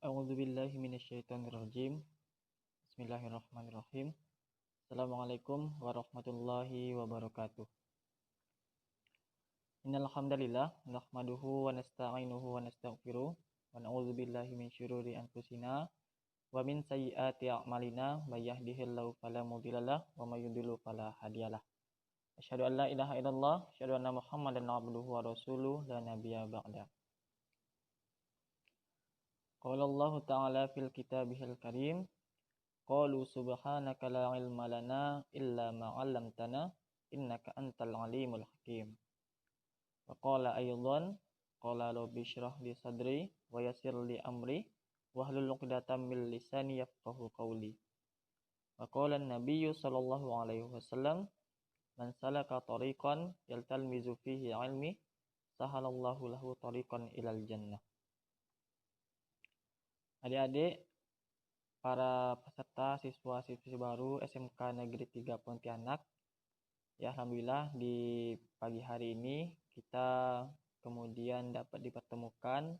A'udzubillahi minasyaitonirrajim. Bismillahirrahmanirrahim. Assalamualaikum warahmatullahi wabarakatuh. Innal hamdalillah nahmaduhu wa nasta'inuhu wa nastaghfiruh wa na'udzubillahi min syururi anfusina wa min sayyiati a'malina may yahdihillahu fala mudhillalah wa may yudhlil fala hadiyalah. Asyhadu an la ilaha illallah, asyhadu anna Muhammadan abduhu wa rasuluh la nabiyya ba'da. Qala Allah ta'ala fil kitabihil karim, qalu subhanaka la ilma lana illa ma 'allamtana innaka antal alimul hakim. Wa qala aydan, qala rabbi shrah li sadri wa yassir li amri wahlul 'uqdatam min lisani yafqahu qawli. Wa qala an-nabiyyu sallallahu alaihi wasallam, man salaka tariqan yaltalmizu fihi 'ilmi sahalallahu lahu tariqan ilal jannah. Adik-adik, para peserta siswa-siswi baru SMK Negeri 3 Pontianak, ya alhamdulillah di pagi hari ini kita kemudian dapat dipertemukan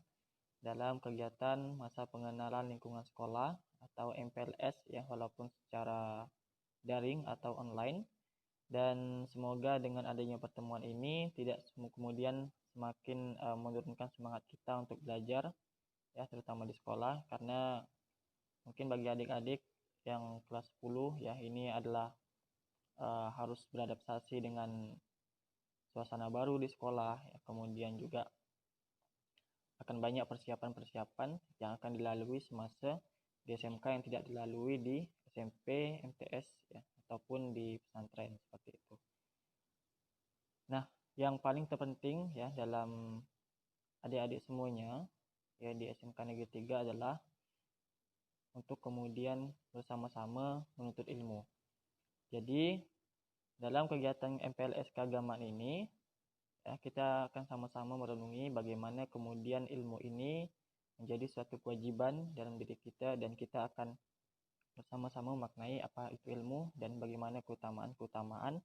dalam kegiatan masa pengenalan lingkungan sekolah atau MPLS ya, walaupun secara daring atau online, dan semoga dengan adanya pertemuan ini tidak kemudian semakin menurunkan semangat kita untuk belajar ya, terutama di sekolah, karena mungkin bagi adik-adik yang kelas 10 ya, ini adalah harus beradaptasi dengan suasana baru di sekolah ya, kemudian juga akan banyak persiapan-persiapan yang akan dilalui semasa di SMK yang tidak dilalui di SMP, MTS ya, ataupun di pesantren seperti itu. Nah, yang paling terpenting ya dalam adik-adik semuanya ya di SMK Negeri 3 adalah untuk kemudian bersama-sama menuntut ilmu. Jadi dalam kegiatan MPLS keagamaan ini ya, kita akan sama-sama merenungi bagaimana kemudian ilmu ini menjadi suatu kewajiban dalam diri kita, dan kita akan bersama-sama memaknai apa itu ilmu dan bagaimana keutamaan-keutamaan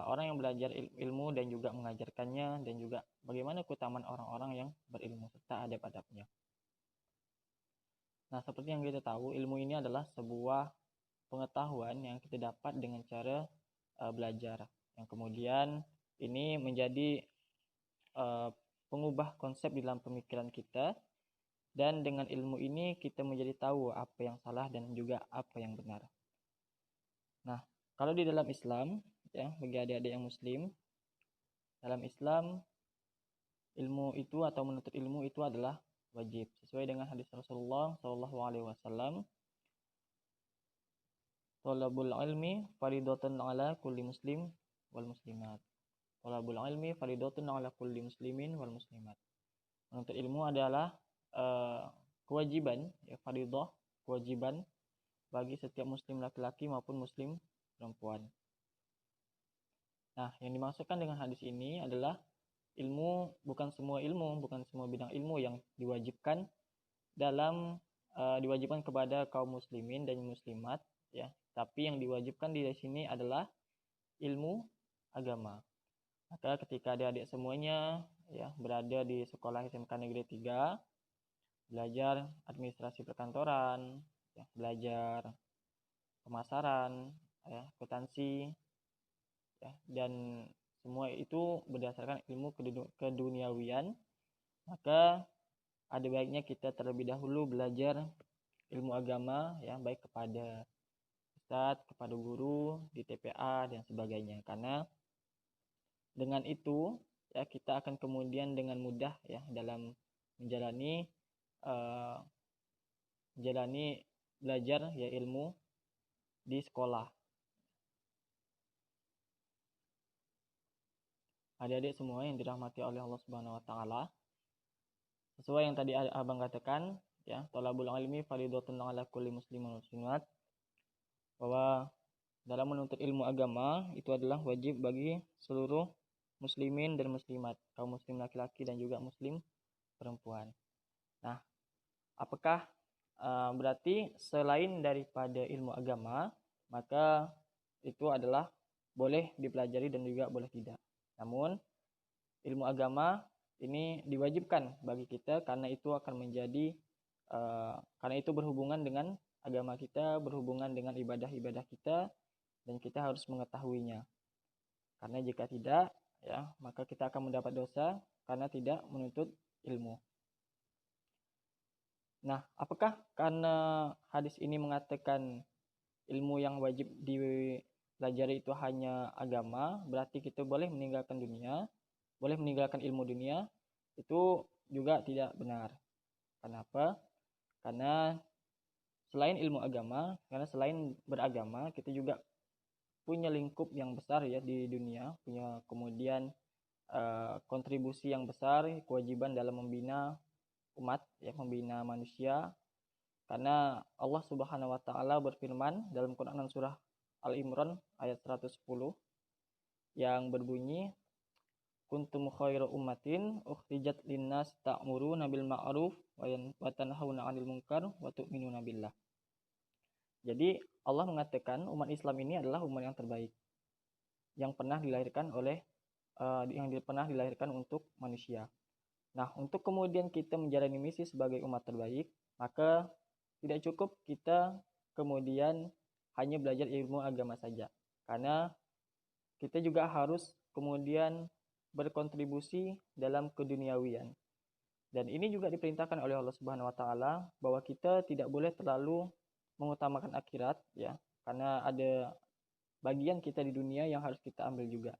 orang yang belajar ilmu dan juga mengajarkannya, dan juga bagaimana keutamaan orang-orang yang berilmu serta adab-adabnya. Nah, seperti yang kita tahu, ilmu ini adalah sebuah pengetahuan yang kita dapat dengan cara belajar, yang kemudian ini menjadi pengubah konsep di dalam pemikiran kita, dan dengan ilmu ini kita menjadi tahu apa yang salah dan juga apa yang benar. Nah, kalau di dalam Islam ya, bagi adik-adik yang muslim, dalam Islam ilmu itu atau menuntut ilmu itu adalah wajib sesuai dengan hadis Rasulullah Shallallahu alaihi wasallam, thalabul ilmi fardhatun ala kulli muslim wal muslimat. Thalabul ilmi fardhatun ala kulli muslimin wal muslimat. Menuntut ilmu adalah kewajiban ya, fardhah, kewajiban bagi setiap muslim laki-laki maupun muslim perempuan. Nah, yang dimaksudkan dengan hadis ini adalah ilmu, bukan semua bidang ilmu yang diwajibkan diwajibkan kepada kaum muslimin dan muslimat ya, tapi yang diwajibkan di sini adalah ilmu agama. Maka ketika adik-adik semuanya ya berada di sekolah SMK Negeri 3, belajar administrasi perkantoran, ya, belajar pemasaran, ya, akuntansi, ya, dan semua itu berdasarkan ilmu keduniawian, maka ada baiknya kita terlebih dahulu belajar ilmu agama ya, baik kepada ustadz, kepada guru di TPA dan sebagainya, karena dengan itu ya kita akan kemudian dengan mudah ya dalam menjalani belajar ya ilmu di sekolah. Adik-adik semua yang dirahmati oleh Allah Subhanahu wa taala, sesuai yang tadi Abang katakan ya, thalabul ilmi fardhatun ala kulli muslimin wal muslimat, bahwa dalam menuntut ilmu agama itu adalah wajib bagi seluruh muslimin dan muslimat, kaum muslim laki-laki dan juga muslim perempuan. Nah, apakah berarti selain daripada ilmu agama maka itu adalah boleh dipelajari dan juga boleh tidak? Namun ilmu agama ini diwajibkan bagi kita karena itu akan menjadi Karena itu berhubungan dengan agama kita, berhubungan dengan ibadah-ibadah kita, dan kita harus mengetahuinya. Karena jika tidak, ya, maka kita akan mendapat dosa karena tidak menuntut ilmu. Nah, apakah karena hadis ini mengatakan ilmu yang wajib dipelajari itu hanya agama, berarti kita boleh meninggalkan dunia, boleh meninggalkan ilmu dunia? Itu juga tidak benar. Kenapa? Karena selain ilmu agama, karena selain beragama, kita juga punya lingkup yang besar ya di dunia, punya kemudian kontribusi yang besar, kewajiban dalam membina umat, ya, membina manusia. Karena Allah Subhanahu wa taala berfirman dalam Quran surah Al-Imran ayat 110 yang berbunyi, kuntum khairu ummatin ukhrijat linnas ta'muruna bil ma'ruf wa tanhauna 'anil munkar wa tu'minuna billah. Jadi Allah mengatakan umat Islam ini adalah umat yang terbaik yang pernah dilahirkan untuk manusia. Nah, untuk kemudian kita menjalani misi sebagai umat terbaik, maka tidak cukup kita kemudian hanya belajar ilmu agama saja. Karena kita juga harus kemudian berkontribusi dalam keduniawian. Dan ini juga diperintahkan oleh Allah Subhanahu wa taala bahwa kita tidak boleh terlalu mengutamakan akhirat, ya. Karena ada bagian kita di dunia yang harus kita ambil juga.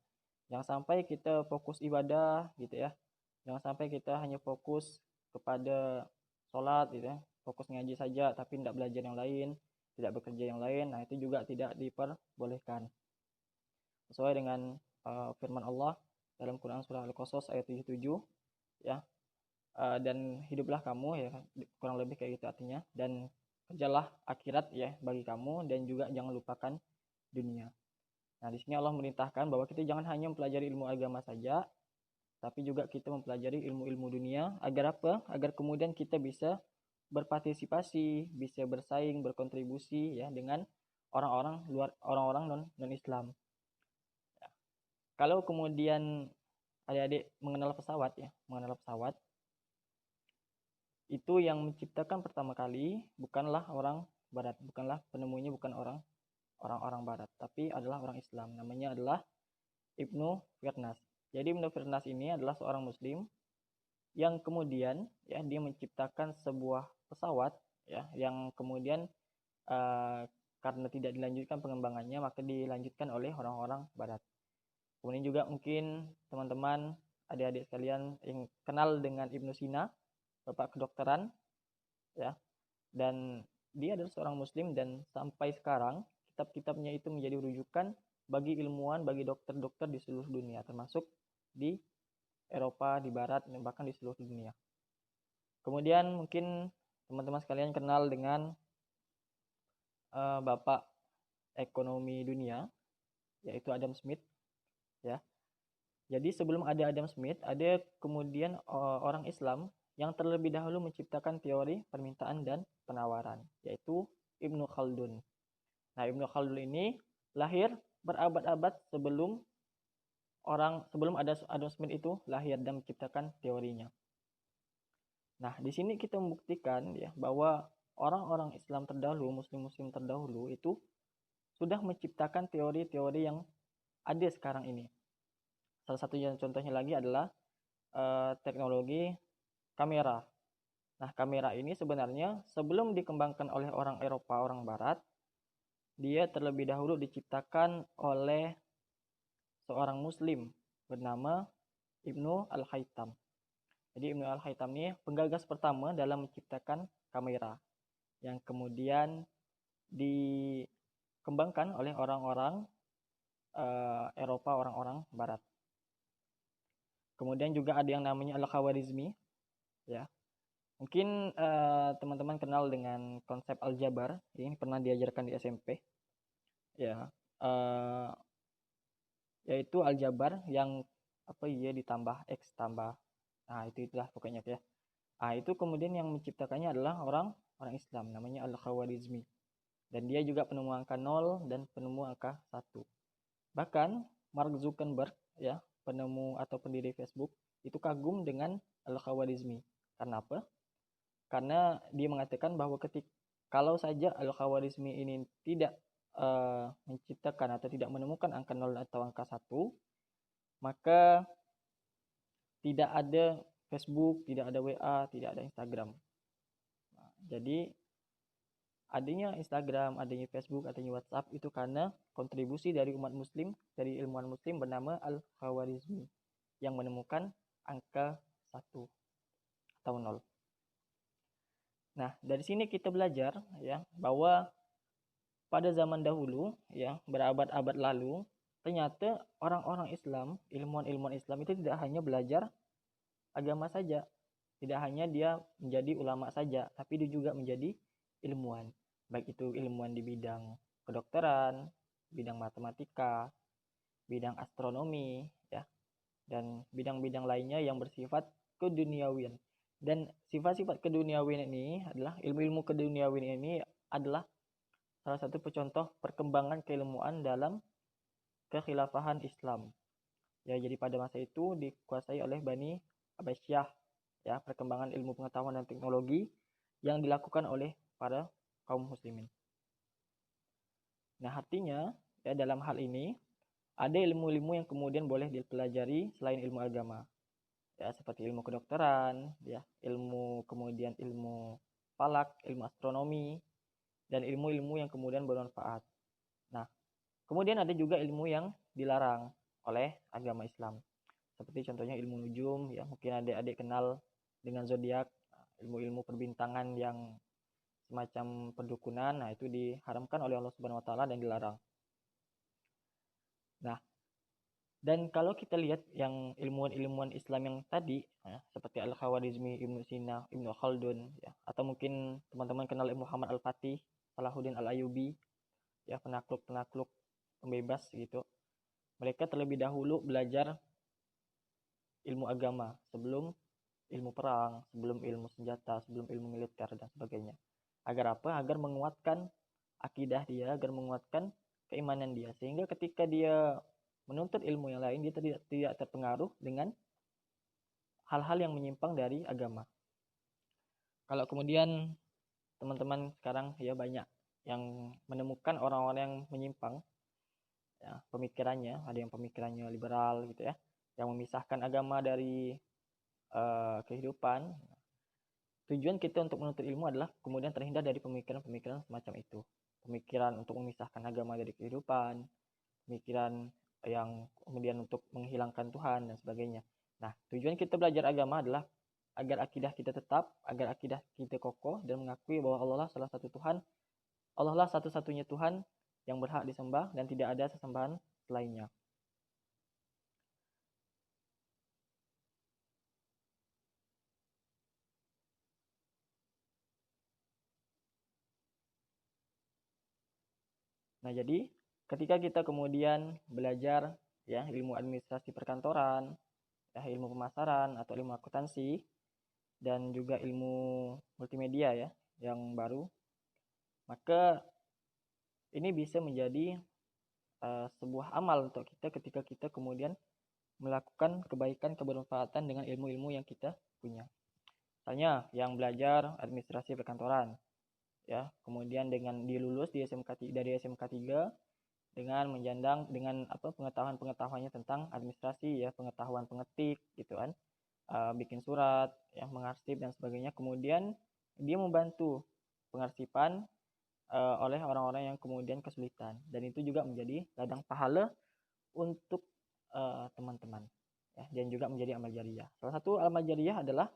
Jangan sampai kita fokus ibadah gitu ya. Jangan sampai kita hanya fokus kepada sholat gitu ya, fokus ngaji saja tapi tidak belajar yang lain, tidak bekerja yang lain. Nah, itu juga tidak diperbolehkan. Sesuai dengan firman Allah dalam Quran surah Al-Qasas ayat 77 ya. Dan hiduplah kamu, ya, kurang lebih kayak gitu artinya, dan kerjalah akhirat ya bagi kamu, dan juga jangan lupakan dunia. Nah, di sini Allah merintahkan bahwa kita jangan hanya mempelajari ilmu agama saja, tapi juga kita mempelajari ilmu-ilmu dunia. Agar apa? Agar kemudian kita bisa berpartisipasi, bisa bersaing, berkontribusi ya dengan orang-orang non Islam. Ya. Kalau kemudian adik-adik mengenal pesawat ya, itu yang menciptakan pertama kali bukanlah orang Barat, bukanlah penemunya, bukan orang-orang Barat, tapi adalah orang Islam. Namanya adalah Ibnu Firnas. Jadi Ibnu Firnas ini adalah seorang Muslim yang kemudian ya dia menciptakan sebuah pesawat ya yang kemudian karena tidak dilanjutkan pengembangannya maka dilanjutkan oleh orang-orang Barat. Kemudian juga mungkin teman-teman adik-adik sekalian yang kenal dengan Ibnu Sina, bapak kedokteran ya, dan dia adalah seorang Muslim dan sampai sekarang kitab-kitabnya itu menjadi rujukan bagi ilmuwan, bagi dokter-dokter di seluruh dunia, termasuk di Eropa, di Barat, dan bahkan di seluruh dunia. Kemudian mungkin teman-teman sekalian kenal dengan bapak ekonomi dunia, yaitu Adam Smith. Ya. Jadi sebelum ada Adam Smith, ada kemudian orang Islam yang terlebih dahulu menciptakan teori permintaan dan penawaran, yaitu Ibnu Khaldun. Nah, Ibnu Khaldun ini lahir berabad-abad sebelum ada Adam Smith itu lahir dan menciptakan teorinya. Nah, di sini kita membuktikan ya bahwa orang-orang Islam terdahulu, muslim-muslim terdahulu itu sudah menciptakan teori-teori yang ada sekarang ini. Salah satu contohnya lagi adalah teknologi kamera. Nah, kamera ini sebenarnya sebelum dikembangkan oleh orang Eropa, orang Barat, dia terlebih dahulu diciptakan oleh seorang Muslim bernama Ibnu Al-Haytham. Jadi Ibnu Al-Haytham ini penggagas pertama dalam menciptakan kamera yang kemudian dikembangkan oleh orang-orang Eropa, orang-orang Barat. Kemudian juga ada yang namanya Al-Khawarizmi, ya. Mungkin teman-teman kenal dengan konsep aljabar, ini pernah diajarkan di SMP, ya. Yaitu aljabar yang ditambah X tambah, nah itulah pokoknya ya. Nah, itu kemudian yang menciptakannya adalah orang Islam, namanya Al-Khawarizmi, dan dia juga penemu angka 0 dan penemu angka 1. Bahkan Mark Zuckerberg ya, penemu atau pendiri Facebook, itu kagum dengan Al-Khawarizmi. Karena apa? karena dia mengatakan bahwa kalau saja Al-Khawarizmi ini tidak menciptakan atau tidak menemukan angka 0 atau angka 1, maka tidak ada Facebook, tidak ada WA, tidak ada Instagram. Nah, jadi adanya Instagram, adanya Facebook, adanya WhatsApp itu karena kontribusi dari umat muslim, dari ilmuwan muslim bernama Al-Khawarizmi yang menemukan angka 1 atau 0. Nah, dari sini kita belajar ya bahwa pada zaman dahulu ya, berabad-abad lalu, ternyata orang-orang Islam, ilmuwan-ilmuwan Islam itu tidak hanya belajar agama saja, tidak hanya dia menjadi ulama saja, tapi dia juga menjadi ilmuwan, baik itu ilmuwan di bidang kedokteran, bidang matematika, bidang astronomi ya, dan bidang-bidang lainnya yang bersifat keduniawian. Dan sifat-sifat keduniawian ini adalah ilmu-ilmu keduniawian ini adalah salah satu contoh perkembangan keilmuan dalam kekhilafahan Islam. Ya, jadi pada masa itu dikuasai oleh Bani Abbasiyah ya, perkembangan ilmu pengetahuan dan teknologi yang dilakukan oleh para kaum muslimin. Nah, artinya ya dalam hal ini ada ilmu-ilmu yang kemudian boleh dipelajari selain ilmu agama. Ya, seperti ilmu kedokteran, ya, kemudian ilmu falak, ilmu astronomi, dan ilmu-ilmu yang kemudian bermanfaat. Nah, kemudian ada juga ilmu yang dilarang oleh agama Islam. Seperti contohnya ilmu nujum, ya, mungkin adik-adik kenal dengan zodiak, ilmu-ilmu perbintangan yang semacam perdukunan. Nah, itu diharamkan oleh Allah Subhanahu wa taala dan dilarang. Nah, dan kalau kita lihat yang ilmuwan-ilmuwan Islam yang tadi, ya, seperti Al-Khawarizmi, Ibnu Sina, Ibnu Khaldun, ya, atau mungkin teman-teman kenal Muhammad Al-Fatih, Salahuddin Al-Ayyubi, ya, penakluk-penakluk pembebas gitu. Mereka terlebih dahulu belajar ilmu agama sebelum ilmu perang, sebelum ilmu senjata, sebelum ilmu militer dan sebagainya. Agar apa? Agar menguatkan akidah dia, agar menguatkan keimanan dia, sehingga ketika dia menuntut ilmu yang lain, dia tidak terpengaruh dengan hal-hal yang menyimpang dari agama. Kalau kemudian teman-teman sekarang ya banyak yang menemukan orang-orang yang menyimpang ya, pemikirannya, ada yang pemikirannya liberal gitu ya, yang memisahkan agama dari kehidupan. Tujuan kita untuk menuntut ilmu adalah kemudian terhindar dari pemikiran-pemikiran semacam itu. Pemikiran untuk memisahkan agama dari kehidupan, pemikiran yang kemudian untuk menghilangkan Tuhan dan sebagainya. Nah, tujuan kita belajar agama adalah agar akidah kita tetap, agar akidah kita kokoh dan mengakui bahwa Allah lah salah satu Tuhan, Allah lah satu-satunya Tuhan yang berhak disembah dan tidak ada sesembahan selainnya. Nah, jadi ketika kita kemudian belajar ya ilmu administrasi perkantoran, ya, ilmu pemasaran atau ilmu akuntansi, dan juga ilmu multimedia ya yang baru, maka ini bisa menjadi sebuah amal untuk kita ketika kita kemudian melakukan kebaikan kebermanfaatan dengan ilmu-ilmu yang kita punya. Misalnya yang belajar administrasi perkantoran ya, kemudian dengan dilulus di dari SMK 3 dengan menjandang dengan pengetahuan-pengetahuannya tentang administrasi ya, pengetahuan pengetik gitu kan, bikin surat ya, mengarsip dan sebagainya. Kemudian dia membantu pengarsipan oleh orang-orang yang kemudian kesulitan, dan itu juga menjadi ladang pahala untuk teman-teman ya, dan juga menjadi amal jariah. Salah satu amal jariah adalah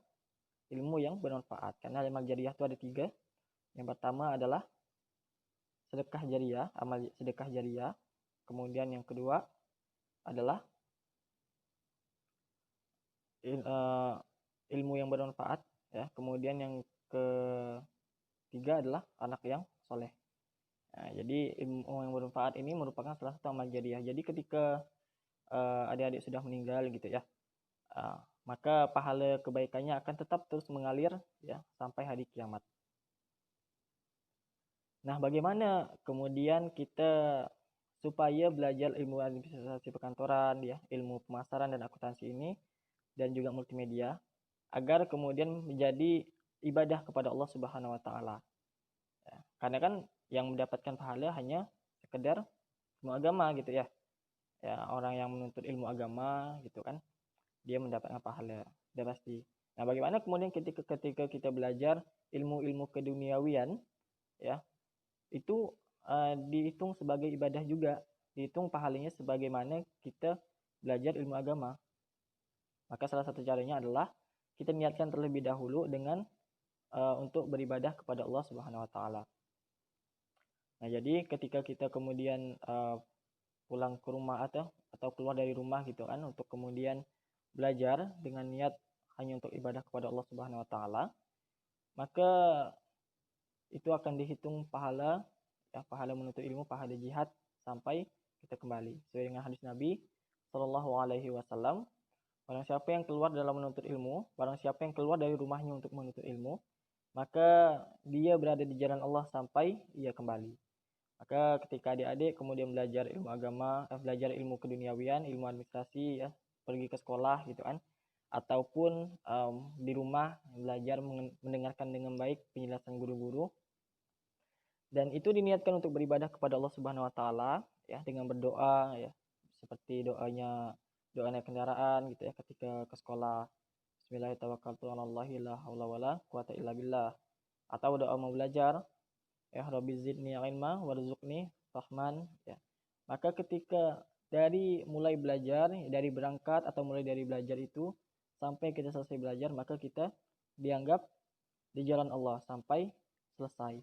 ilmu yang bermanfaat, karena amal jariah itu ada 3. Yang pertama adalah sedekah jariah, amal sedekah jariah. Kemudian yang kedua adalah ilmu yang bermanfaat ya. Kemudian yang ketiga adalah anak yang soleh. Nah, jadi ilmu yang bermanfaat ini merupakan salah satu amal jariah. Jadi ketika adik-adik sudah meninggal gitu ya, maka pahala kebaikannya akan tetap terus mengalir ya sampai hari kiamat. Nah, bagaimana kemudian kita supaya belajar ilmu administrasi perkantoran ya, ilmu pemasaran dan akuntansi ini, dan juga multimedia, agar kemudian menjadi ibadah kepada Allah Subhanahu wa taala. Ya, karena kan yang mendapatkan pahala hanya sekedar ilmu agama gitu ya. Ya, orang yang menuntut ilmu agama gitu kan, dia mendapatkan pahala, sudah pasti. Nah, bagaimana kemudian ketika kita belajar ilmu-ilmu keduniawian ya, itu dihitung sebagai ibadah juga, dihitung pahalanya sebagaimana kita belajar ilmu agama. Maka salah satu caranya adalah kita niatkan terlebih dahulu dengan untuk beribadah kepada Allah Subhanahu wa taala. Nah, jadi ketika kita kemudian pulang ke rumah atau keluar dari rumah gitu kan, untuk kemudian belajar dengan niat hanya untuk ibadah kepada Allah Subhanahu wa taala, maka itu akan dihitung pahala ya, pahala menuntut ilmu, pahala jihad sampai kita kembali. Sesuai dengan hadis Nabi Shallallahu alaihi wasallam, barang siapa yang keluar dalam menuntut ilmu, barang siapa yang keluar dari rumahnya untuk menuntut ilmu, maka dia berada di jalan Allah sampai ia kembali. Maka ketika adik-adik kemudian belajar ilmu agama, belajar ilmu keduniawian, ilmu administrasi ya, pergi ke sekolah gitu kan, ataupun di rumah belajar mendengarkan dengan baik penjelasan guru-guru, dan itu diniatkan untuk beribadah kepada Allah Subhanahu wa taala ya, dengan berdoa ya, seperti doa naik kendaraan gitu ya, ketika ke sekolah, bismillahirrahmanirrahim, atau doa mau belajar ya, rabbi zidni ilma warzuqni fahman ya. Maka ketika dari mulai belajar, dari berangkat atau mulai dari belajar itu sampai kita selesai belajar, maka kita dianggap di jalan Allah sampai selesai.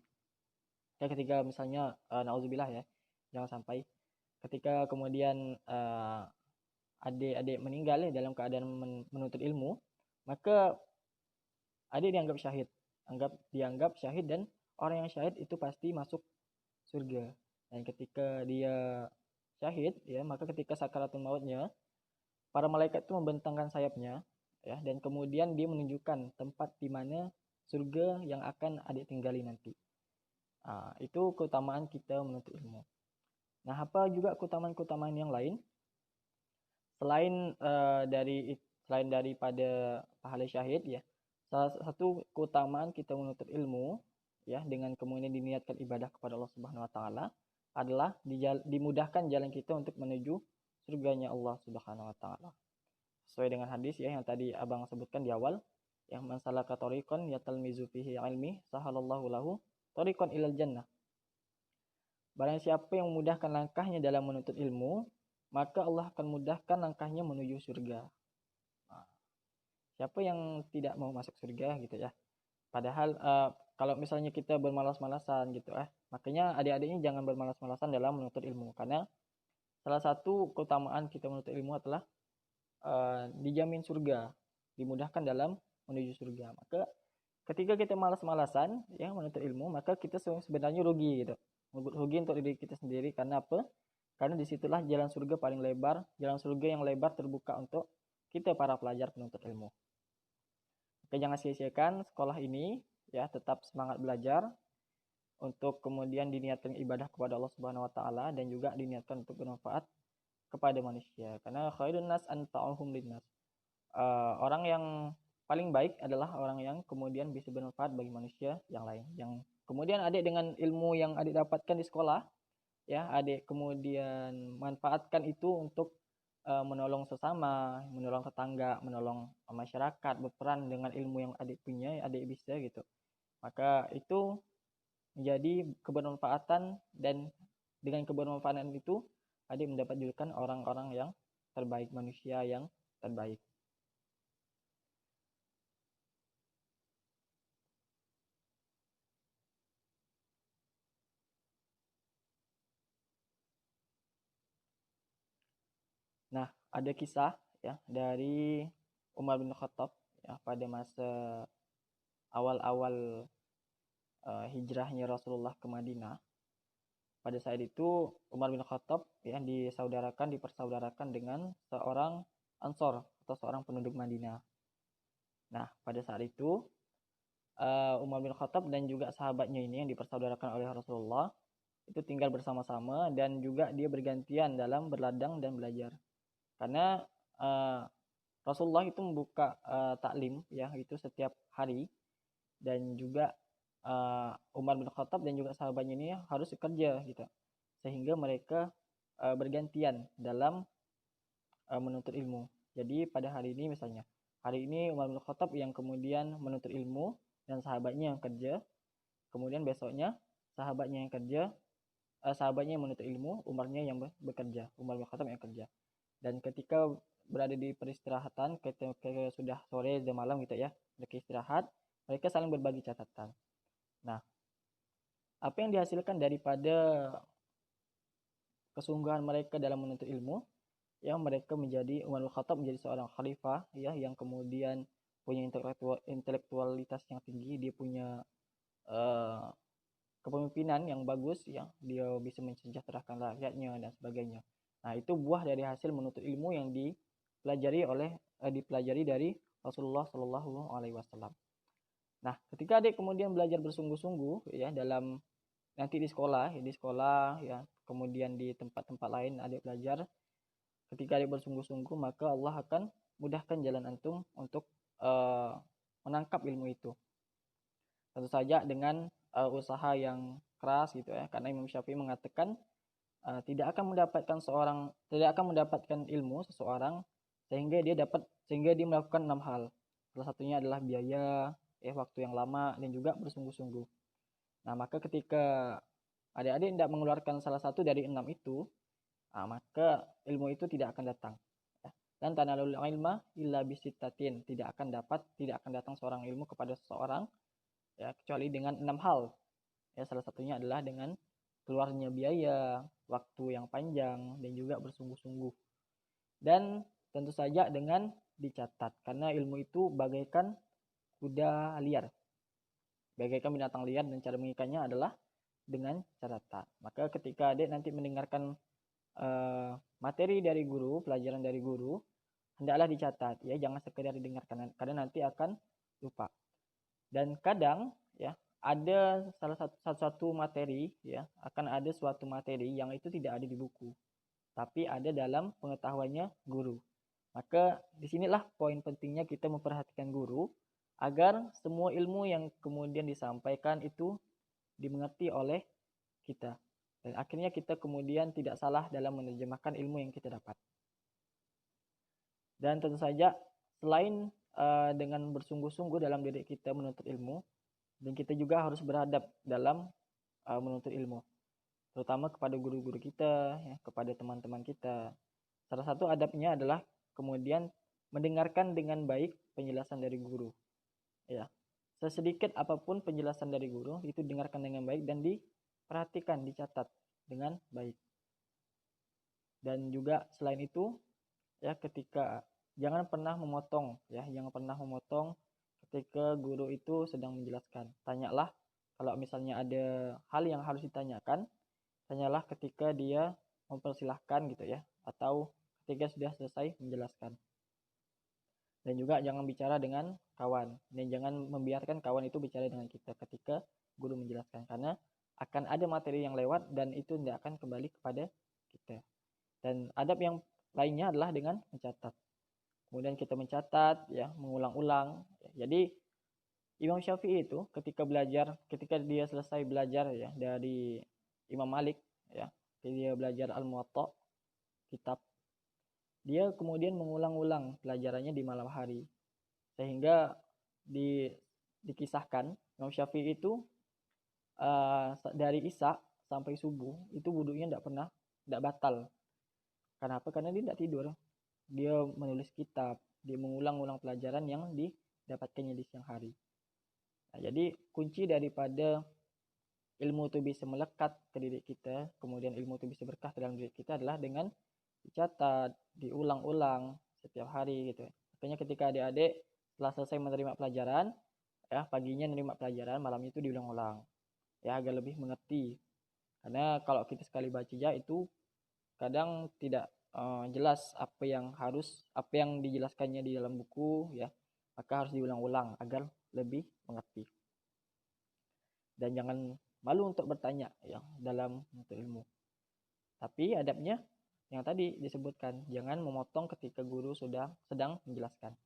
Ya, ketika misalnya nauzubillah ya, jangan sampai ketika kemudian adik-adik meninggal ya, dalam keadaan menuntut ilmu, maka adik dianggap syahid, dan orang yang syahid itu pasti masuk surga. Dan ketika dia syahid ya, maka ketika sakaratul mautnya, para malaikat itu membentangkan sayapnya ya, dan kemudian dia menunjukkan tempat di mana surga yang akan adik tinggali nanti. Itu keutamaan kita menuntut ilmu. Nah, apa juga keutamaan-keutamaan yang lain selain daripada pahala syahid ya? Salah satu keutamaan kita menuntut ilmu ya, dengan kemudian diniatkan ibadah kepada Allah Subhanahu wa taala, adalah dimudahkan jalan kita untuk menuju surganya Allah Subhanahu wa taala. Sesuai dengan hadis ya yang tadi Abang sebutkan di awal, yang man salaka tariqan yatalmizu fihi ilmi sahalallahu lahu tariqan ilal jannah. Barang siapa yang memudahkan langkahnya dalam menuntut ilmu, maka Allah akan mudahkan langkahnya menuju surga. Siapa yang tidak mau masuk surga gitu ya. Padahal kalau misalnya kita bermalas-malasan gitu makanya adik-adiknya jangan bermalas-malasan dalam menuntut ilmu, karena salah satu keutamaan kita menuntut ilmu adalah dijamin surga, dimudahkan dalam menuju surga. Maka ketika kita malas-malasan ya menuntut ilmu, maka kita sebenarnya rugi gitu. Rugi untuk diri kita sendiri. Karena apa? Karena disitulah jalan surga paling lebar, jalan surga yang lebar terbuka untuk kita para pelajar penuntut ilmu. Oke, jangan sia-siakan sekolah ini ya, tetap semangat belajar untuk kemudian diniatkan ibadah kepada Allah Subhanahu wa taala, dan juga diniatkan untuk bermanfaat kepada manusia. Karena khairun nas anfa'uhum linnas. Orang yang paling baik adalah orang yang kemudian bisa bermanfaat bagi manusia yang lain. Yang kemudian adik dengan ilmu yang adik dapatkan di sekolah ya, adik kemudian manfaatkan itu untuk menolong sesama, menolong tetangga, menolong masyarakat, berperan dengan ilmu yang adik punya, adik bisa gitu. Maka itu menjadi kebermanfaatan, dan dengan kebermanfaatan itu adik mendapat julukan orang-orang yang terbaik, manusia yang terbaik. Nah, ada kisah ya dari Umar bin Khattab ya, pada masa awal-awal hijrahnya Rasulullah ke Madinah. Pada saat itu Umar bin Khattab ya dipersaudarakan dengan seorang Ansor atau seorang penduduk Madinah. Nah, pada saat itu Umar bin Khattab dan juga sahabatnya ini yang dipersaudarakan oleh Rasulullah itu tinggal bersama-sama, dan juga dia bergantian dalam berladang dan belajar. Karena Rasulullah itu membuka taklim ya, itu setiap hari dan juga Umar bin Khattab dan juga sahabatnya ini harus bekerja gitu, sehingga mereka bergantian dalam menuntut ilmu. Jadi pada hari ini misalnya, hari ini Umar bin Khattab yang kemudian menuntut ilmu dan sahabatnya yang kerja, kemudian besoknya sahabatnya yang kerja, sahabatnya yang menuntut ilmu, Umarnya yang bekerja, Umar bin Khattab yang kerja. Dan ketika berada di peristirahatan, ketika sudah sore dan malam gitu ya, mereka istirahat, mereka saling berbagi catatan. Nah, apa yang dihasilkan daripada kesungguhan mereka dalam menuntut ilmu, ya mereka menjadi Umar bin Khattab menjadi seorang khalifah ya, yang kemudian punya intelektualitas yang tinggi, dia punya uh, kepemimpinan yang bagus ya, dia bisa mensejahterakan rakyatnya dan sebagainya. Nah, itu buah dari hasil menuntut ilmu yang dipelajari dari Rasulullah Shallallahu alaihi wasallam. Nah, ketika adik kemudian belajar bersungguh-sungguh ya dalam nanti di sekolah ya, kemudian di tempat-tempat lain adik belajar, ketika adik bersungguh-sungguh maka Allah akan mudahkan jalan antum untuk menangkap ilmu itu. Tentu saja dengan usaha yang keras gitu ya, karena Imam Syafi'i mengatakan tidak akan mendapatkan ilmu seseorang sehingga dia melakukan 6 hal. Salah satunya adalah biaya, waktu yang lama, dan juga bersungguh-sungguh. Nah, maka ketika adik-adik tidak mengeluarkan salah satu dari 6 itu, maka ilmu itu tidak akan datang. Dan tanalul ilma illa bisittatin, tidak akan datang seorang ilmu kepada seseorang ya kecuali dengan 6 hal. Ya, salah satunya adalah dengan keluarnya biaya, waktu yang panjang, dan juga bersungguh-sungguh. Dan tentu saja dengan dicatat, karena ilmu itu bagaikan kuda liar, bagaikan binatang liar, dan cara mengikatnya adalah dengan catatan. Maka ketika adik nanti mendengarkan materi dari guru, pelajaran dari guru, hendaklah dicatat ya, jangan sekedar didengarkan karena nanti akan lupa. Dan kadang ya ada satu materi ya, akan ada suatu materi yang itu tidak ada di buku, tapi ada dalam pengetahuannya guru. Maka disinilah poin pentingnya kita memperhatikan guru agar semua ilmu yang kemudian disampaikan itu dimengerti oleh kita. Dan akhirnya kita kemudian tidak salah dalam menerjemahkan ilmu yang kita dapat. Dan tentu saja selain dengan bersungguh-sungguh dalam diri kita menuntut ilmu, dan kita juga harus beradab dalam menuntut ilmu, terutama kepada guru-guru kita ya, kepada teman-teman kita. Salah satu adabnya adalah kemudian mendengarkan dengan baik penjelasan dari guru ya. Sesedikit apapun penjelasan dari guru itu dengarkan dengan baik dan diperhatikan, dicatat dengan baik. Dan juga selain itu ya, ketika jangan pernah memotong ketika guru itu sedang menjelaskan. Tanyalah kalau misalnya ada hal yang harus ditanyakan, tanyalah ketika dia mempersilahkan gitu ya, atau ketika sudah selesai menjelaskan. Dan juga jangan bicara dengan kawan, dan jangan membiarkan kawan itu bicara dengan kita ketika guru menjelaskan, karena akan ada materi yang lewat dan itu tidak akan kembali kepada kita. Dan adab yang lainnya adalah dengan mencatat. Kemudian kita mencatat ya, mengulang-ulang. Jadi Imam Syafi'i itu ketika dia selesai belajar ya dari Imam Malik ya, dia belajar Al-Muwatta, kitab, dia kemudian mengulang-ulang pelajarannya di malam hari, sehingga dikisahkan Imam Syafi'i itu dari Isya sampai subuh itu wudhunya tidak batal. Kenapa? Karena dia tidak tidur, dia menulis kitab, dia mengulang-ulang pelajaran yang didapatkannya di siang hari. Nah, jadi kunci daripada ilmu itu bisa melekat ke diri kita, kemudian ilmu itu bisa berkah ke dalam diri kita adalah dengan dicatat, diulang-ulang setiap hari gitu. Makanya ketika adik-adik setelah selesai menerima pelajaran, ya paginya menerima pelajaran, malamnya itu diulang-ulang ya agar lebih mengerti. Karena kalau kita sekali baca itu kadang tidak jelas apa yang dijelaskannya di dalam buku ya, maka harus diulang-ulang agar lebih mengerti. Dan jangan malu untuk bertanya ya dalam menuntut ilmu. Tapi adabnya yang tadi disebutkan, jangan memotong ketika guru sedang menjelaskan.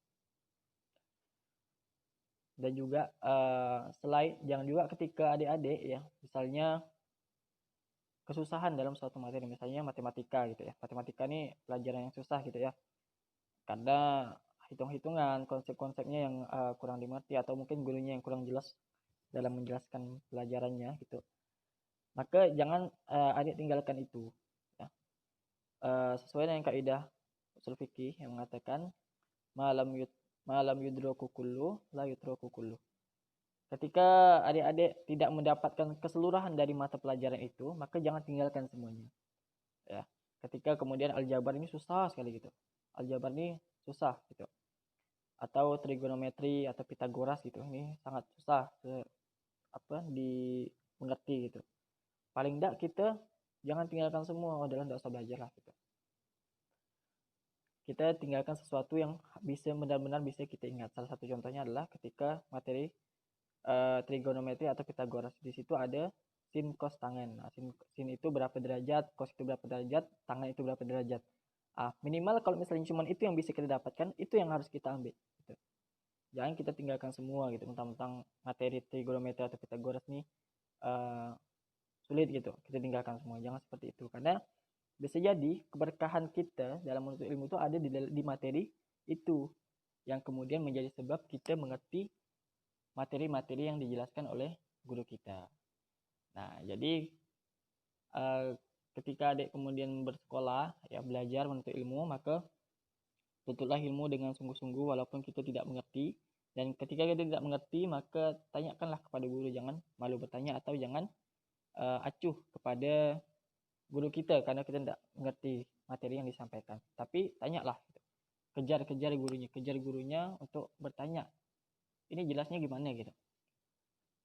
Dan juga selain jangan juga ketika adik-adik ya misalnya kesusahan dalam suatu materi, misalnya matematika gitu ya. Matematika ini pelajaran yang susah gitu ya. Karena hitung-hitungan, konsep-konsepnya yang kurang dimengerti atau mungkin gurunya yang kurang jelas dalam menjelaskan pelajarannya gitu. Maka jangan adik tinggalkan itu. Ya. Sesuai dengan kaidah usul fikih yang mengatakan malam yudroku kullu la yudroku kullu. Ketika adik-adik tidak mendapatkan keseluruhan dari mata pelajaran itu, maka jangan tinggalkan semuanya. Ya. Ketika kemudian aljabar ini susah sekali gitu. Aljabar ini susah gitu. Atau trigonometri atau Pitagoras gitu. Ini sangat susah dimengerti gitu. Paling enggak kita jangan tinggalkan semua, adalah enggak usah belajar lah gitu. Kita tinggalkan sesuatu yang bisa benar-benar bisa kita ingat. Salah satu contohnya adalah ketika materi trigonometri atau Pitagoras. Di situ ada sin cos tangen. Nah, sin itu berapa derajat, cos itu berapa derajat, tangen itu berapa derajat. Minimal kalau misalnya cuma itu yang bisa kita dapatkan, itu yang harus kita ambil. Gitu. Jangan kita tinggalkan semua gitu. Tentang materi trigonometri atau Pitagoras nih sulit gitu. Kita tinggalkan semua. Jangan seperti itu. Karena bisa jadi keberkahan kita dalam menuntut ilmu itu ada di materi itu. Yang kemudian menjadi sebab kita mengerti materi-materi yang dijelaskan oleh guru kita. Nah, jadi ketika adik kemudian bersekolah, ya belajar menuntut ilmu, maka tuntutlah ilmu dengan sungguh-sungguh walaupun kita tidak mengerti. Dan ketika kita tidak mengerti, maka tanyakanlah kepada guru, jangan malu bertanya atau jangan acuh kepada guru kita karena kita tidak mengerti materi yang disampaikan. Tapi tanyalah, kejar gurunya untuk bertanya. Ini jelasnya gimana gitu.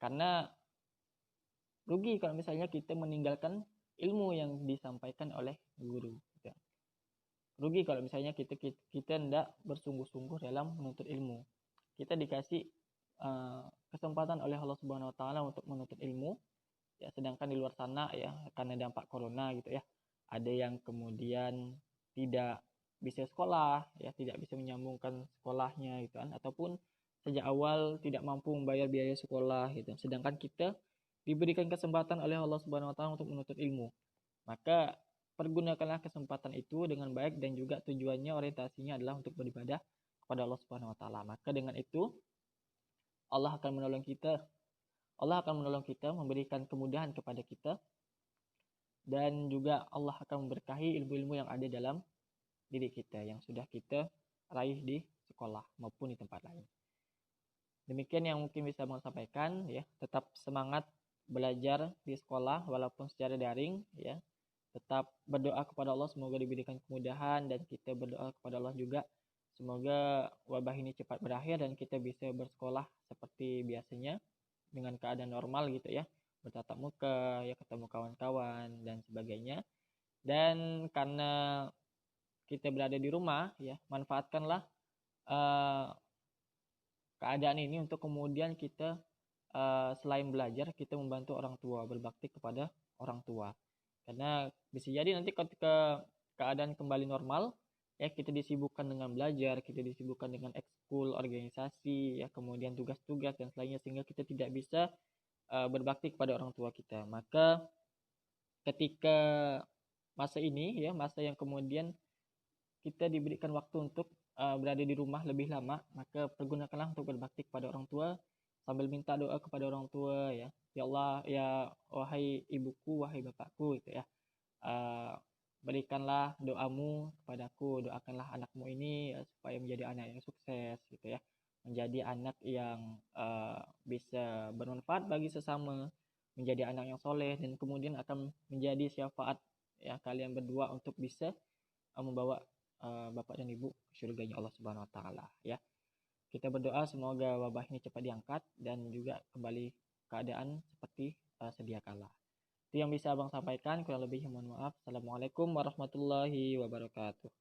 Karena rugi kalau misalnya kita meninggalkan ilmu yang disampaikan oleh guru. Gitu. Rugi kalau misalnya kita tidak bersungguh-sungguh dalam menuntut ilmu. Kita dikasih kesempatan oleh Allah Subhanahu Wa Taala untuk menuntut ilmu. Ya, sedangkan di luar sana ya karena dampak corona gitu ya, ada yang kemudian tidak bisa sekolah, ya tidak bisa menyambungkan sekolahnya gitu kan, ataupun sejak awal tidak mampu membayar biaya sekolah gitu. Sedangkan kita diberikan kesempatan oleh Allah Subhanahu Wa Taala untuk menuntut ilmu, maka pergunakanlah kesempatan itu dengan baik dan juga tujuannya orientasinya adalah untuk beribadah kepada Allah Subhanahu Wa Taala. Maka dengan itu Allah akan menolong kita. Allah akan menolong kita, memberikan kemudahan kepada kita, dan juga Allah akan memberkahi ilmu-ilmu yang ada dalam diri kita yang sudah kita raih di sekolah maupun di tempat lain. Demikian yang mungkin bisa saya sampaikan ya. Tetap semangat belajar di sekolah walaupun secara daring ya. Tetap berdoa kepada Allah semoga diberikan kemudahan, dan kita berdoa kepada Allah juga semoga wabah ini cepat berakhir dan kita bisa bersekolah seperti biasanya dengan keadaan normal gitu ya, bertatap muka ya, ketemu kawan-kawan dan sebagainya. Dan karena kita berada di rumah ya, manfaatkanlah keadaan ini untuk kemudian kita selain belajar kita membantu orang tua, berbakti kepada orang tua. Karena bisa jadi nanti ketika keadaan kembali normal ya, kita disibukkan dengan belajar, kita disibukkan dengan ekskul, organisasi ya, kemudian tugas-tugas dan lainnya, sehingga kita tidak bisa berbakti kepada orang tua kita. Maka ketika masa ini ya, masa yang kemudian kita diberikan waktu untuk berada di rumah lebih lama, maka pergunakanlah untuk berbakti kepada orang tua sambil minta doa kepada orang tua ya. Ya Allah, ya wahai ibuku, wahai bapakku gitu ya. Berikanlah doamu kepadaku, doakanlah anakmu ini ya, supaya menjadi anak yang sukses gitu ya, menjadi anak yang bisa bermanfaat bagi sesama, menjadi anak yang soleh, dan kemudian akan menjadi syafaat ya kalian berdua untuk bisa membawa bapak dan ibu ke surganya Allah Subhanahu Wa Taala ya. Kita berdoa semoga wabah ini cepat diangkat dan juga kembali keadaan seperti sedia kala. Itu yang bisa abang sampaikan, kurang lebih mohon maaf. Assalamualaikum warahmatullahi wabarakatuh.